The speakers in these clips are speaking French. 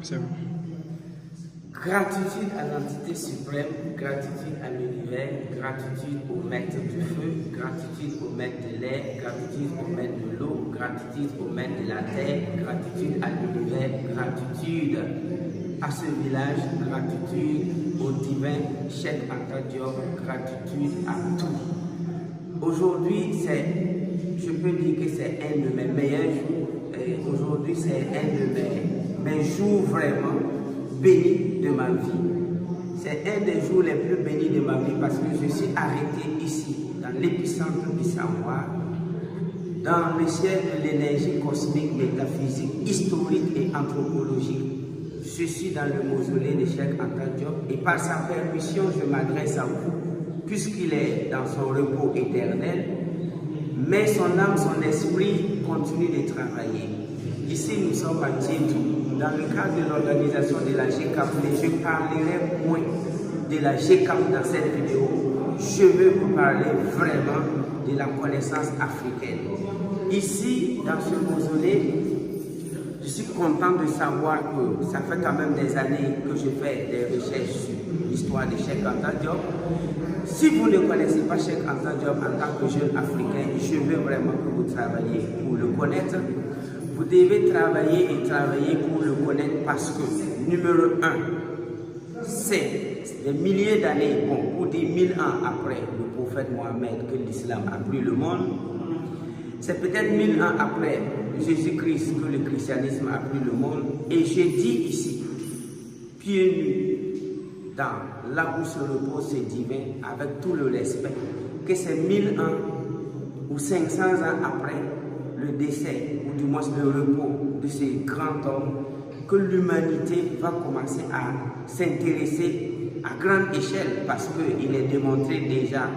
C'est bon. Gratitude à l'entité suprême, gratitude à l'univers, gratitude au maître du feu, gratitude au maître de l'air, gratitude au maître de l'eau, gratitude au maître de la terre, gratitude à l'univers, gratitude à ce village, gratitude au divin Cheikh Anta Diop, gratitude à tout. Aujourd'hui, je peux dire que c'est un de mes meilleurs jours. Aujourd'hui, c'est un de mes jours vraiment bénis de ma vie. C'est un des jours les plus bénis de ma vie parce que je suis arrêté ici, dans l'épicentre du savoir, dans le ciel de l'énergie cosmique, métaphysique, historique et anthropologique. Je suis dans le mausolée de Cheikh Anta Diop et par sa permission, je m'adresse à vous, puisqu'il est dans son repos éternel, mais son âme, son esprit continuent de travailler. Ici, nous sommes à Djedou. Dans le cadre de l'organisation de la GCAP, je parlerai moins de la GCAP dans cette vidéo. Je veux vous parler vraiment de la connaissance africaine. Ici, dans ce mausolée, je suis content de savoir que ça fait quand même des années que je fais des recherches sur l'histoire de Cheikh Anta Diop. Si vous ne connaissez pas Cheikh Anta Diop en tant que jeune africain, je veux vraiment que vous travailliez pour le connaître. Vous devez travailler et travailler pour le connaître parce que, numéro 1, c'est des milliers d'années, bon, pour dire 1000 ans après le prophète Mohammed que l'islam a pris le monde, c'est peut-être 1000 ans après Jésus-Christ que le christianisme a pris le monde. Et je dis ici, pieds nus, dans là où se repose ce divin, avec tout le respect, que c'est 1000 ans ou 500 ans après le décès, ou du moins le repos de ce grand homme, que l'humanité va commencer à s'intéresser à grande échelle, parce qu'il est démontré déjà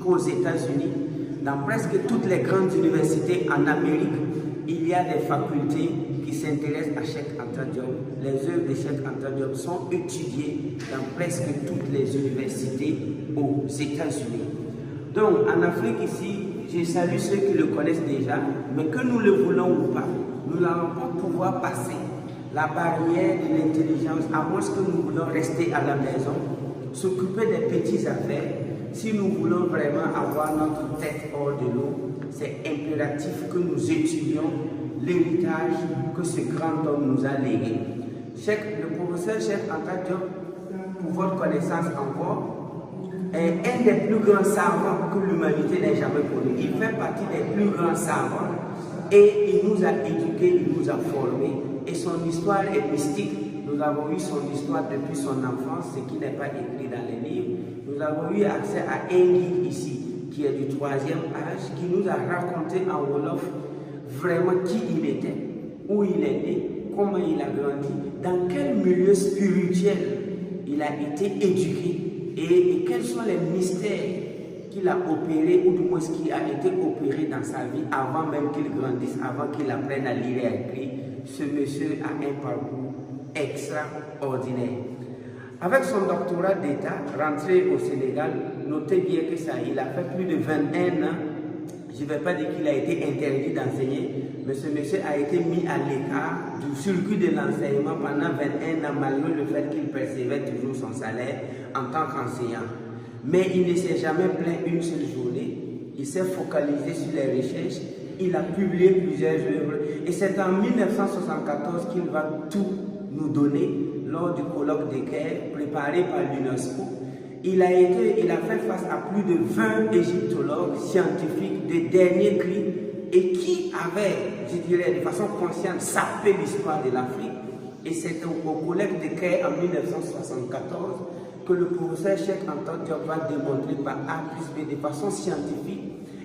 qu'aux États-Unis, dans presque toutes les grandes universités en Amérique, il y a des facultés qui s'intéressent à Cheikh Anta Diop. Les œuvres de Cheikh Anta Diop sont étudiées dans presque toutes les universités aux États-Unis. Donc en Afrique ici, je salue ceux qui le connaissent déjà, mais que nous le voulons ou pas, nous n'allons pas pouvoir passer la barrière de l'intelligence, à moins que nous voulons rester à la maison, s'occuper des petites affaires. Si nous voulons vraiment avoir notre tête hors de l'eau, c'est impératif que nous étudions l'héritage que ce grand homme nous a légué. Le professeur Cheikh Anta Diop, pour votre connaissance encore, est un des plus grands savants que l'humanité n'ait jamais connu. Il fait partie des plus grands savants et il nous a éduqués, il nous a formés et son histoire est mystique. Nous avons eu son histoire depuis son enfance, ce qui n'est pas écrit dans les livres. Nous avons eu accès à un guide ici, qui est du 3e âge, qui nous a raconté en Wolof vraiment qui il était, où il est né, comment il a grandi, dans quel milieu spirituel il a été éduqué et quels sont les mystères qu'il a opérés ou du moins ce qui a été opéré dans sa vie avant même qu'il grandisse, avant qu'il apprenne à lire et à écrire. Ce monsieur a un parcours extraordinaire. Avec son doctorat d'État, rentré au Sénégal, notez bien que ça, il a fait plus de 21 ans. Je ne vais pas dire qu'il a été interdit d'enseigner, mais ce monsieur a été mis à l'écart du circuit de l'enseignement pendant 21 ans, malgré le fait qu'il percevait toujours son salaire en tant qu'enseignant. Mais il ne s'est jamais plaint une seule journée. Il s'est focalisé sur les recherches. Il a publié plusieurs œuvres. Et c'est en 1974 qu'il va tout nous donner lors du colloque de Caire préparé par l'UNESCO. Il a fait face à plus de 20 égyptologues scientifiques de dernier cri et qui avaient, je dirais, de façon consciente, sapé l'histoire de l'Afrique. Et c'est au colloque de Caire en 1974 que le professeur Cheikh Anta Diop va démontrer par A plus B de façon scientifique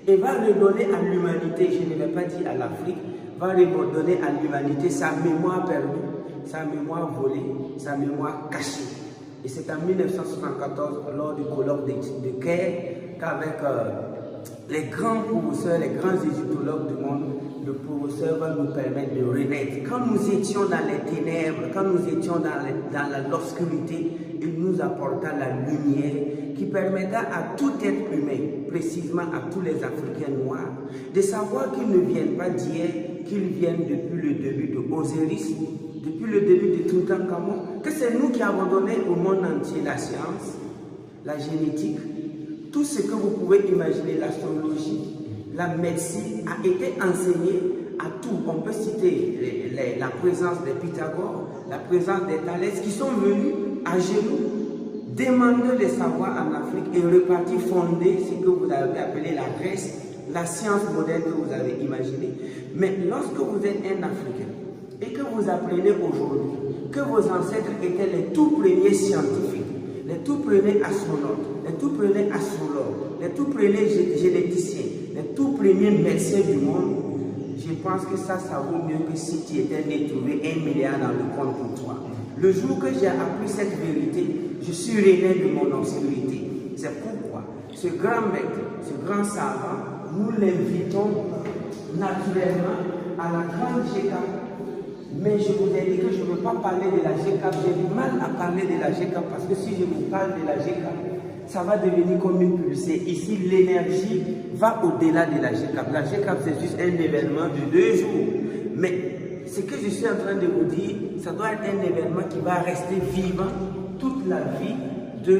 et va redonner à l'humanité, je ne vais pas dire à l'Afrique, va redonner à l'humanité sa mémoire perdue, sa mémoire volée, sa mémoire cachée. Et c'est en 1974, lors du colloque de Caire, qu'avec les grands professeurs, les grands égyptologues du monde, le professeur va nous permettre de renaître. Quand nous étions dans les ténèbres, quand nous étions dans l'obscurité, il nous apporta la lumière qui permettra à tout être humain, précisément à tous les Africains noirs, de savoir qu'ils ne viennent pas d'hier, qu'ils viennent depuis le début de Osiris, depuis le début de Toutankhamon, que c'est nous qui avons donné au monde entier la science, la génétique, tout ce que vous pouvez imaginer, l'astrologie, la médecine a été enseignée à tout. On peut citer la présence des Pythagore, la présence des Thalès qui sont venus à genoux demander le savoir en Afrique et repartir fonder ce que vous avez appelé la Grèce, la science moderne que vous avez imaginée. Mais lorsque vous êtes un Africain et que vous apprenez aujourd'hui que vos ancêtres étaient les tout premiers scientifiques, les tout premiers astronautes, les tout premiers astrologues, les tout premiers généticiens, les tout premiers médecins du monde, je pense que ça vaut mieux que si tu étais né trouver 1 milliard dans le compte pour toi. Le jour que j'ai appris cette vérité, je suis rené de mon obscurité. C'est pourquoi ce grand maître, ce grand savant, nous l'invitons naturellement à la grande GECAP. Mais je vous ai dit que je ne veux pas parler de la GECAP. J'ai du mal à parler de la GECAP parce que si je vous parle de la GECAP, ça va devenir comme une pulsée. Ici, l'énergie va au-delà de la GECAP. La GECAP, c'est juste un événement de 2 jours. Mais ce que je suis en train de vous dire, ça doit être un événement qui va rester vivant toute la vie de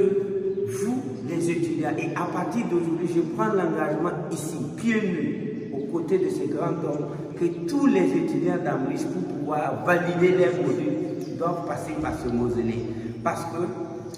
vous, les étudiants. Et à partir d'aujourd'hui, je prends l'engagement ici, pieds nus, aux côtés de ce grand homme, que tous les étudiants d'Amrish, pour pouvoir valider leurs modules, doivent passer par ce mausolée. Parce que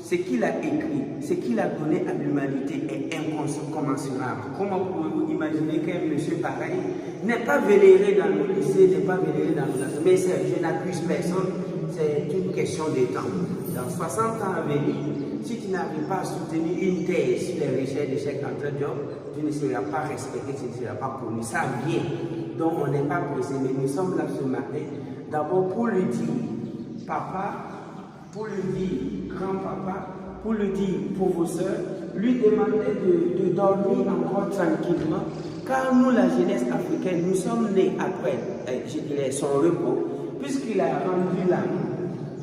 ce qu'il a écrit, ce qu'il a donné à l'humanité est incommensurable. Comment pouvez-vous imaginer qu'un monsieur pareil n'est pas vénéré dans nos lycées, n'est pas vénéré dans nos assemblées? Mais je n'accuse personne, c'est une question de temps. Dans 60 ans à venir, si tu n'arrives pas à soutenir une thèse sur les recherches de Cheikh Anta Diop, tu ne seras pas respecté, tu ne seras pas connu. Ça vient. Donc on n'est pas pressé, mais nous sommes là ce matin, d'abord pour lui dire, papa, pour lui dire, grand-papa, pour lui dire, pauvre soeur, lui demander de dormir encore tranquillement, car nous, la jeunesse africaine, nous sommes nés après, je dirais, son repos, puisqu'il a rendu l'âme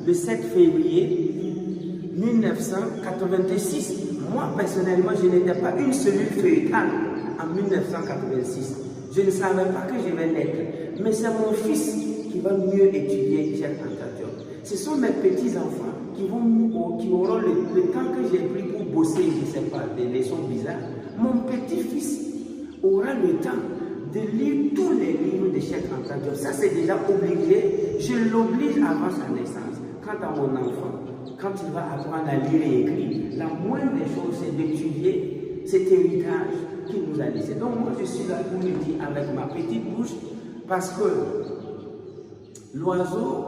le 7 février 1986. Moi, personnellement, je n'étais pas une cellule feuilletane en 1986. Je ne savais pas que je vais naître, mais c'est mon fils qui va mieux étudier Cheikh Anta Diop. Ce sont mes petits-enfants qui auront le temps que j'ai pris pour bosser, je ne sais pas, des leçons bizarres. Mon petit-fils aura le temps de lire tous les livres de Cheikh Anta Diop. Ça, c'est déjà obligé. Je l'oblige avant sa naissance. Quant à mon enfant, quand il va apprendre à lire et écrire, la moindre des choses, c'est d'étudier cet héritage qu'il nous a laissé. Donc, moi, je suis là pour lui dire avec ma petite bouche, parce que l'oiseau,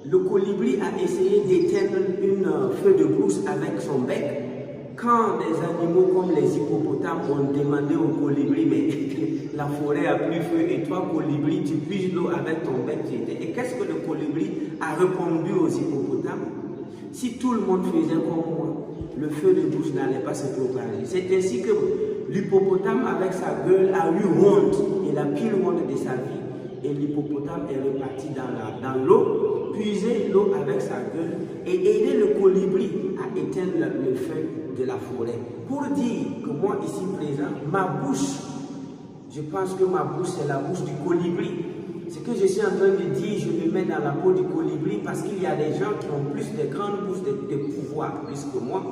le colibri a essayé d'éteindre une feu de brousse avec son bec. Quand des animaux comme les hippopotames ont demandé au colibri, mais la forêt a pris feu et toi, colibri, tu puises l'eau avec ton bec. Et qu'est-ce que le colibri a répondu aux hippopotames? Si tout le monde faisait comme moi, le feu de brousse n'allait pas se propager. C'est ainsi que l'hippopotame, avec sa gueule, a eu honte. Il a pris honte de sa vie. Et l'hippopotame est reparti dans l'eau, puiser l'eau avec sa gueule et aider le colibri à éteindre le feu de la forêt. Pour dire que moi, ici présent, ma bouche, je pense que ma bouche, c'est la bouche du colibri. Ce que je suis en train de dire, je me mets dans la peau du colibri parce qu'il y a des gens qui ont plus de grandes bouches de pouvoir, plus que moi.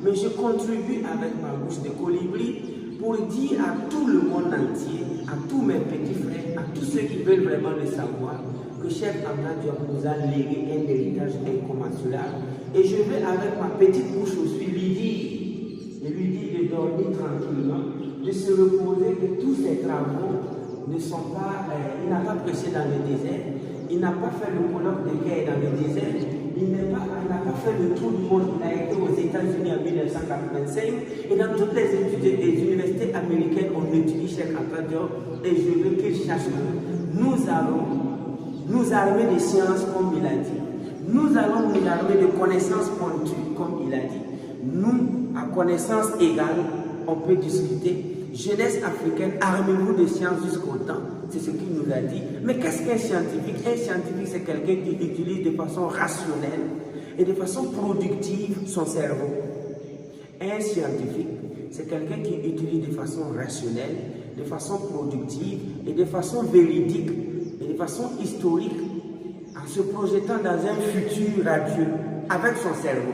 Mais je contribue avec ma bouche de colibri pour dire à tout le monde entier, à tous mes petits frères, à tous ceux qui veulent vraiment le savoir, que Cheikh Anta Diop nous a légué un héritage incommensurable. Et je vais avec ma petite bouche aussi lui dire de dormir tranquillement, de se reposer, que tous ces travaux ne sont pas, il n'a pas prêché dans le désert, il n'a pas fait le colloque de guerre dans le désert, il n'a pas fait le tour du monde, il a été aux États-Unis en 1985, et dans toutes les universités américaines, on étudie Cheikh Anta Diop, et je veux qu'il sache que nous allons nous armer de sciences comme il a dit, nous allons nous armer de connaissances pointues comme il a dit, nous, à connaissance égale, on peut discuter. Jeunesse africaine, armez-vous de sciences jusqu'au temps. C'est ce qu'il nous a dit. Mais qu'est-ce qu'un scientifique? Un scientifique, c'est quelqu'un qui utilise de façon rationnelle et de façon productive son cerveau. Un scientifique, c'est quelqu'un qui utilise de façon rationnelle, de façon productive et de façon véridique et de façon historique à se projetant dans un futur radieux avec son cerveau.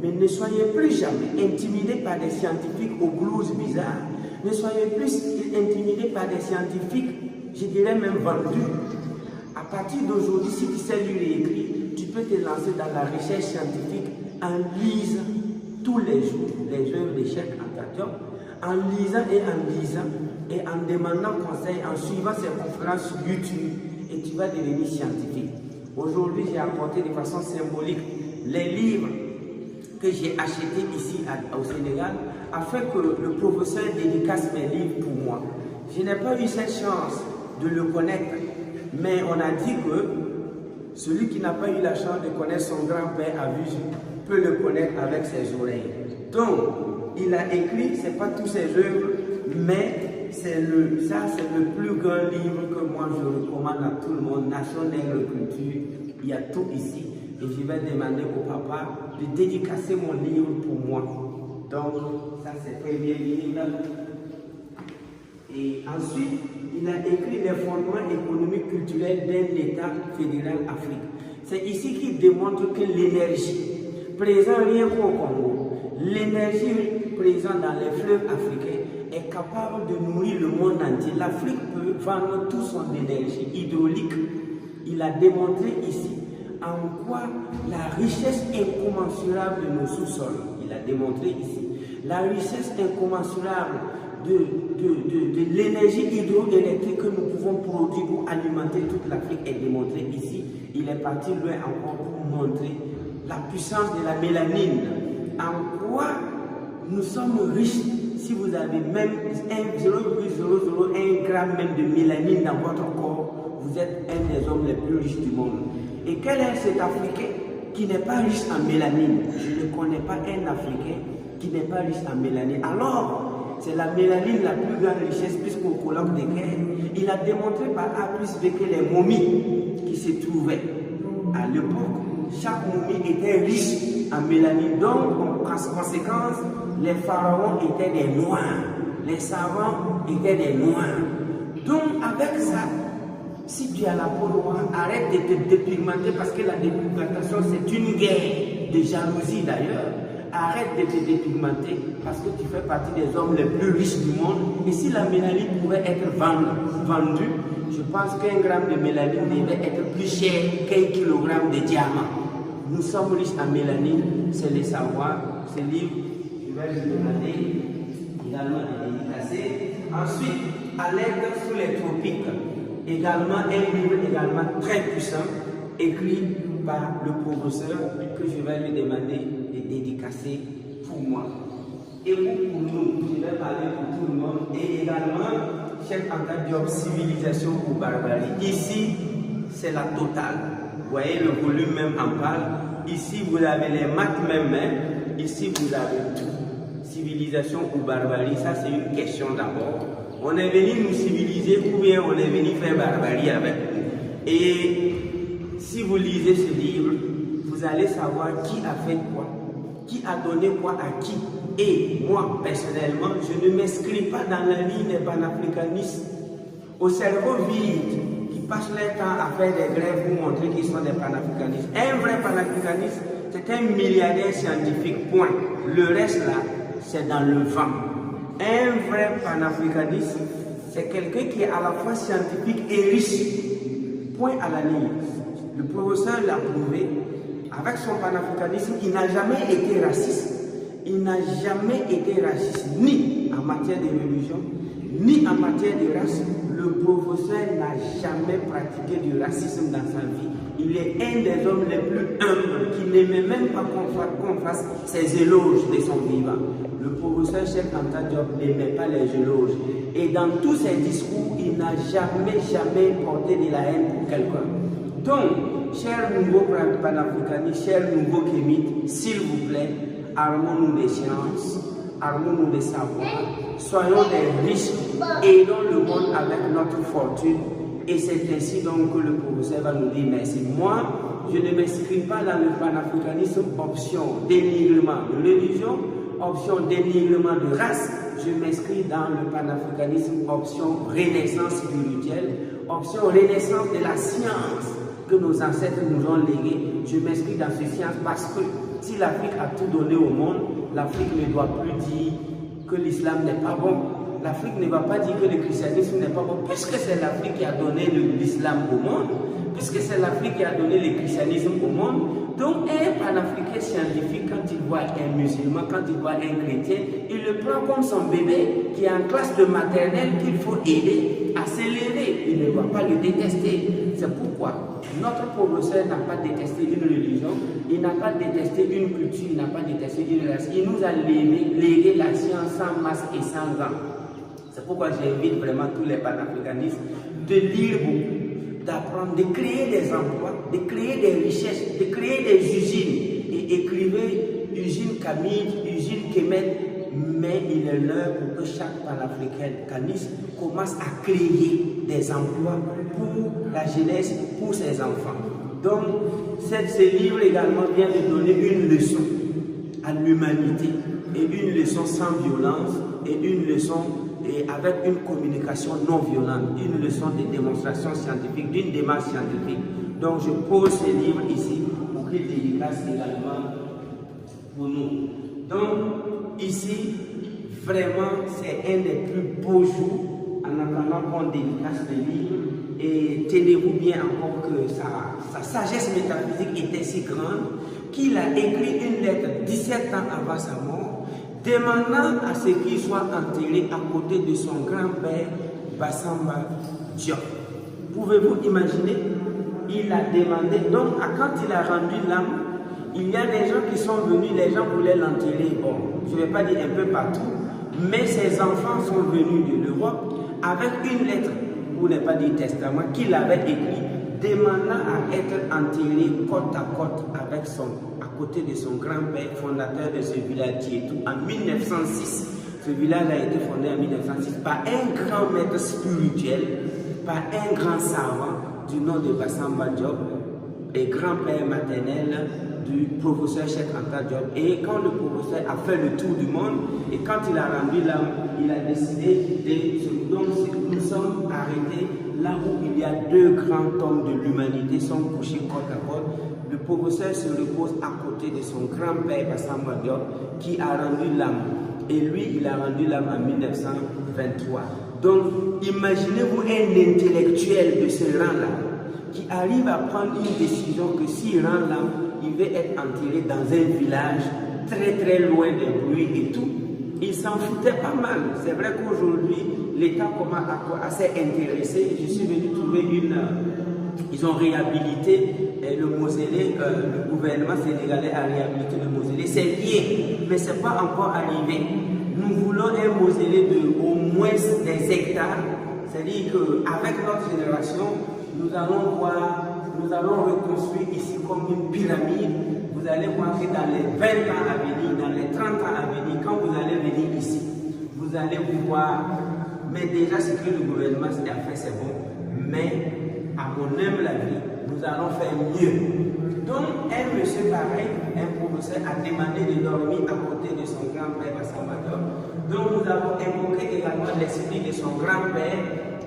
Mais ne soyez plus jamais intimidés par des scientifiques aux blouses bizarres. Ne soyez plus intimidés par des scientifiques, je dirais même vendus. À partir d'aujourd'hui, si tu sais lire et écrire, tu peux te lancer dans la recherche scientifique en lisant tous les jours les œuvres de Cheikh Anta Diop, en lisant et en demandant conseil, en suivant ses conférences sur YouTube, et tu vas devenir scientifique. Aujourd'hui, j'ai apporté de façon symbolique les livres que j'ai achetés ici au Sénégal afin que le professeur dédicace mes livres pour moi. Je n'ai pas eu cette chance de le connaître, mais on a dit que celui qui n'a pas eu la chance de connaître son grand-père à vue peut le connaître avec ses oreilles. Donc, il a écrit, ce n'est pas tous ses œuvres, mais c'est le plus grand livre que moi je recommande à tout le monde, Nation Nègre Culture. Il y a tout ici. Et je vais demander au papa de dédicacer mon livre pour moi. Donc, ça c'est très bien livre. Et ensuite, il a écrit les fondements économiques culturels d'un État fédéral Afrique. C'est ici qu'il démontre que l'énergie présente rien qu'au Congo, l'énergie présente dans les fleuves africains est capable de nourrir le monde entier. L'Afrique peut vendre toute son énergie hydraulique. Il a démontré ici en quoi la richesse incommensurable de nos sous-sols. Il a démontré ici la richesse incommensurable de l'énergie hydroélectrique que nous pouvons produire pour alimenter toute l'Afrique est démontrée ici. Il est parti loin encore pour montrer la puissance de la mélanine. En quoi nous sommes riches si vous avez même 0,001 gramme même de mélanine dans votre corps, vous êtes un des hommes les plus riches du monde. Et quel est cet Africain qui n'est pas riche en mélanine? Je ne connais pas un Africain qui n'est pas riche en mélanine. Alors, c'est la mélanine la plus grande richesse, puisqu'au colloque de guerre, il a démontré par A plus B que les momies qui se trouvaient à l'époque, chaque momie était riche en mélanine. Donc, en conséquence, les pharaons étaient des noirs, les savants étaient des noirs. Donc, avec ça, si tu as la peau noire, arrête de te dépigmenter parce que la dépigmentation c'est une guerre de jalousie d'ailleurs. Arrête de te dépigmenter parce que tu fais partie des hommes les plus riches du monde. Et si la mélanine pouvait être vendue, je pense qu'un gramme de mélanine devait être plus cher qu'un kilogramme de diamant. Nous sommes riches en mélanine, c'est le savoir. Ce livre, je vais lui demander également de dédicacer. Ensuite, à l'aide sous les tropiques. Également un livre également très puissant, écrit par le professeur que je vais lui demander de dédicacer pour moi. Et pour nous, je vais parler pour tout le monde. Et également, Cheikh Anta Diop, civilisation ou barbarie. Ici, c'est la totale. Vous voyez, le volume même en parle. Ici, vous avez les maths même. Ici, vous avez tout. Civilisation ou barbarie, ça c'est une question d'abord. On est venu nous civiliser ou bien on est venu faire barbarie avec nous. Et si vous lisez ce livre, vous allez savoir qui a fait quoi, qui a donné quoi à qui. Et moi, personnellement, je ne m'inscris pas dans la ligne des panafricanistes au cerveau vide qui passent leur temps à faire des grèves pour montrer qu'ils sont des panafricanistes. Un vrai panafricaniste, c'est un milliardaire scientifique, point. Le reste là, c'est dans le vent. Un vrai panafricaniste, c'est quelqu'un qui est à la fois scientifique et riche. Point à la ligne. Le professeur l'a prouvé. Avec son panafricanisme, il n'a jamais été raciste. Il n'a jamais été raciste, ni en matière de religion, ni en matière de race. Le professeur n'a jamais pratiqué du racisme dans sa vie. Il est un des hommes les plus humbles qui n'aimait même pas qu'on fasse ses éloges de son vivant. Le professeur Cheikh Anta Diop n'aimait pas les éloges. Et dans tous ses discours, il n'a jamais porté de la haine pour quelqu'un. Donc, chers nouveaux panafricanistes, chers nouveaux kémites, s'il vous plaît, armons-nous des sciences, armons-nous des savoirs, soyons des riches, aidons le monde avec notre fortune. Et c'est ainsi donc que le professeur va nous dire merci. Moi, je ne m'inscris pas dans le panafricanisme option dénigrement de religion, option dénigrement de race. Je m'inscris dans le panafricanisme option renaissance spirituelle, option renaissance de la science. que nos ancêtres nous ont légué. Je m'inscris dans ces sciences parce que si l'Afrique a tout donné au monde, l'Afrique ne doit plus dire que l'islam n'est pas bon. L'Afrique ne va pas dire que le christianisme n'est pas bon, puisque c'est l'Afrique qui a donné l'islam au monde, puisque c'est l'Afrique qui a donné le christianisme au monde. Donc un panafricain scientifique, quand il voit un musulman, quand il voit un chrétien, il le prend comme son bébé qui est en classe de maternelle qu'il faut aider à s'élever. Il ne va pas le détester. C'est pourquoi notre professeur n'a pas détesté une religion, il n'a pas détesté une culture, il n'a pas détesté une race. Il nous a légué la science sans masque et sans gants. C'est pourquoi j'invite vraiment tous les panafricanistes de lire beaucoup, d'apprendre, de créer des emplois, de créer des richesses, de créer des usines. Et écrivez usine Camille, usine Kemet, mais il est l'heure pour que chaque panafricaniste commence à créer des emplois pour la jeunesse, pour ses enfants. Donc, ce livre également vient de donner une leçon à l'humanité, et une leçon sans violence, et une leçon avec une communication non violente, une leçon de démonstration scientifique, d'une démarche scientifique. Donc je pose ce livre ici pour qu'il dédicace également pour nous. Donc ici, vraiment, c'est un des plus beaux jours en attendant qu'on dédicace le livre. Et tenez-vous bien encore que sa sagesse métaphysique était si grande qu'il a écrit une lettre 17 ans avant sa mort, demandant à ce qu'il soit enterré à côté de son grand-père Bassamba Diop. Pouvez-vous imaginer? Il a demandé, donc quand il a rendu l'âme, il y a des gens qui sont venus, les gens voulaient l'enterrer, bon, je ne vais pas dire un peu partout, mais ses enfants sont venus de l'Europe avec une lettre, pour ne pas dire testament, qu'il avait écrit, demandant à être enterré côte à côte avec à côté de son grand-père, fondateur de ce village Tietou, en 1906. Ce village a été fondé en 1906 par un grand maître spirituel, par un grand savant du nom de Bassamba Diop, et grand-père maternel du professeur Cheikh Anta Diop. Et quand le professeur a fait le tour du monde, et quand il a rendu l'âme, il a décidé de... Donc nous sommes arrêtés là où il y a deux grands tombes de l'humanité sont couchés côte à côte. Le professeur se repose à côté de son grand-père Bassamba Diop qui a rendu l'âme. Et lui, il a rendu l'âme en 1923. Donc, imaginez-vous un intellectuel de ce rang-là qui arrive à prendre une décision que s'il rend l'âme, il va être enterré dans un village très très loin des bruits et tout. Il s'en foutait pas mal. C'est vrai qu'aujourd'hui, l'État commence à s'intéresser. Je suis venu trouver ils ont réhabilité le mausolée, le gouvernement sénégalais a réhabilité le mausolée. C'est lié, mais ce n'est pas encore arrivé. Nous voulons un mausolée de au moins des hectares. C'est-à-dire qu'avec notre génération, nous allons reconstruire ici comme une pyramide. Vous allez voir que dans les 20 ans à venir, dans les 30 ans à venir, quand vous allez venir ici, vous allez vous voir. Mais déjà, ce que le gouvernement a fait, c'est bon. Mais, à mon humble avis, nous allons faire mieux. Donc, un monsieur pareil, un professeur, a demandé de dormir à côté de son grand-père Bassamba Diop. Donc, nous avons invoqué également l'esprit de son grand-père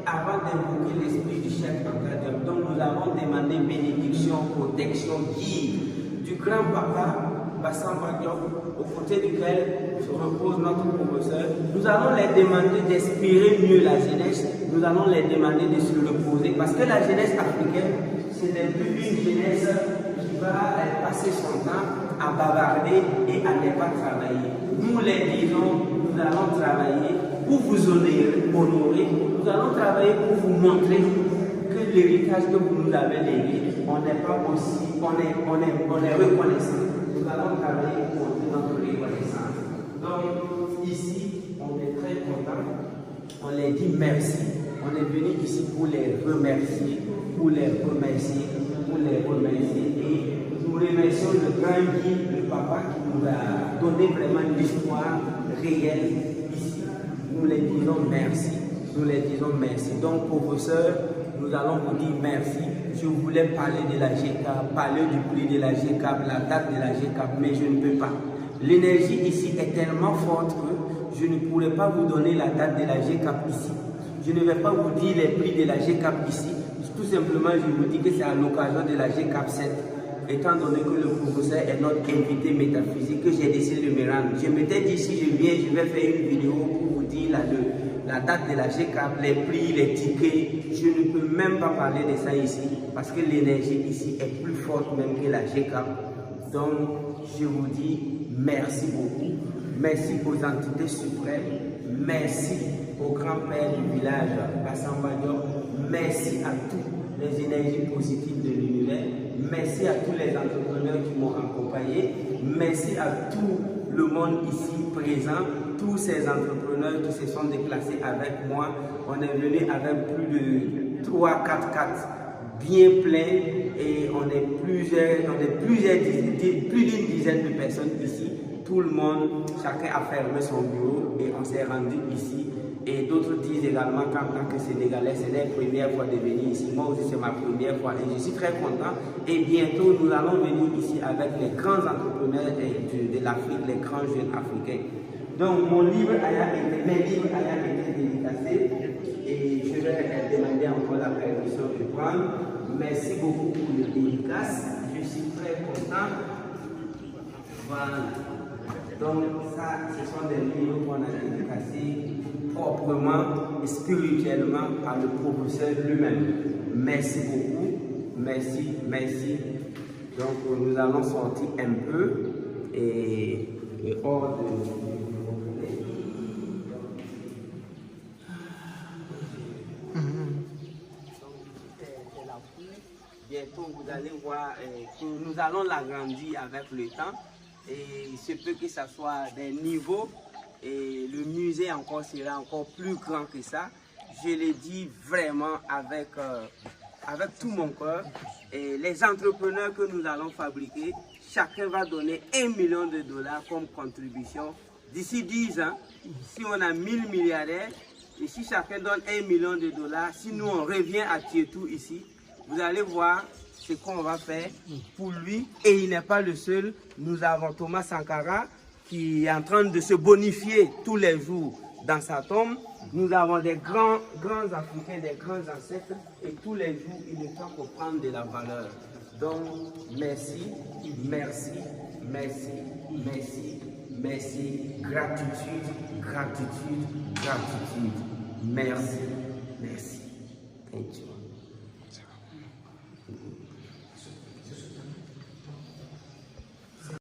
avant d'invoquer l'esprit du Cheikh Anta Diop. Donc, nous avons demandé bénédiction, protection, guide du grand-papa Bassamba Diop, aux côtés duquel se repose notre professeur. Nous allons les demander d'inspirer mieux la jeunesse, nous allons les demander de se reposer, parce que la jeunesse africaine, ce n'est plus une jeunesse qui va passer son temps à bavarder et à ne pas travailler. Nous les disons, nous allons travailler pour vous honorer, nous allons travailler pour vous montrer que l'héritage que vous nous avez légué, on n'est pas aussi, on est reconnaissant. Nous allons travailler pour montrer notre reconnaissance. Donc, ici, on est très contents. On les dit merci. On est venu ici pour les remercier, pour les remercier, pour les remercier. Et nous remercions le grand guide, le papa, qui nous a donné vraiment l'histoire réelle ici. Nous les disons merci. Nous les disons merci. Donc, professeur, nous allons vous dire merci. Je voulais parler de la GCAP, parler du prix de la GCAP, la date de la GCAP, mais je ne peux pas. L'énergie ici est tellement forte que je ne pourrais pas vous donner la date de la GCAP ici. Je ne vais pas vous dire les prix de la GCAP ici. Tout tout simplement, je vous dis que c'est à l'occasion de la GCAP 7, étant donné que le professeur est notre invité métaphysique, que j'ai décidé de me rendre. Je m'étais dit, si je viens, je vais faire une vidéo pour vous dire la date de la GCAP, les prix, les tickets. Je ne peux même pas parler de ça ici, parce que l'énergie ici est plus forte même que la GCAP. Donc, je vous dis merci beaucoup. Merci aux entités suprêmes. Merci au grand-père du village, Bassamba Diop. Merci à toutes les énergies positives de l'univers. Merci à tous les entrepreneurs qui m'ont accompagné. Merci à tout le monde ici présent. Tous ces entrepreneurs qui se sont déplacés avec moi. On est venu avec plus de 3-4 bien pleins et on est plus d'une dizaine de personnes ici. Tout le monde, chacun a fermé son bureau et on s'est rendu ici. Et d'autres disent également qu'en tant que Sénégalais, c'est leur première fois de venir ici. Moi aussi, c'est ma première fois et je suis très content. Et bientôt, nous allons venir ici avec les grands entrepreneurs de l'Afrique, les grands jeunes africains. Donc, mes livres ayant été dédicacés et je vais demander encore la permission de prendre. Merci beaucoup pour le dédicace. Je suis très content. Voilà. Donc, ça, ce sont des livres qu'on a dédicacés proprement et spirituellement par le professeur lui-même. Merci beaucoup. Merci, merci. Donc, nous allons sortir un peu et hors de... Bientôt, vous allez voir que nous allons l'agrandir avec le temps et il se peut que ce soit des niveaux et le musée encore sera encore plus grand que ça. Je le dis vraiment avec tout mon cœur. Et les entrepreneurs que nous allons fabriquer, chacun va donner $1 million comme contribution. D'ici 10 ans, si on a 1000 milliardaires et si chacun donne $1 million, si nous on revient à Tietou ici, vous allez voir ce qu'on va faire pour lui. Et il n'est pas le seul. Nous avons Thomas Sankara qui est en train de se bonifier tous les jours dans sa tombe. Nous avons des grands Africains, des grands ancêtres. Et tous les jours, il est temps pour prendre de la valeur. Donc, merci, merci, merci, merci, merci. Gratitude, gratitude, gratitude. Merci, merci. Thank you.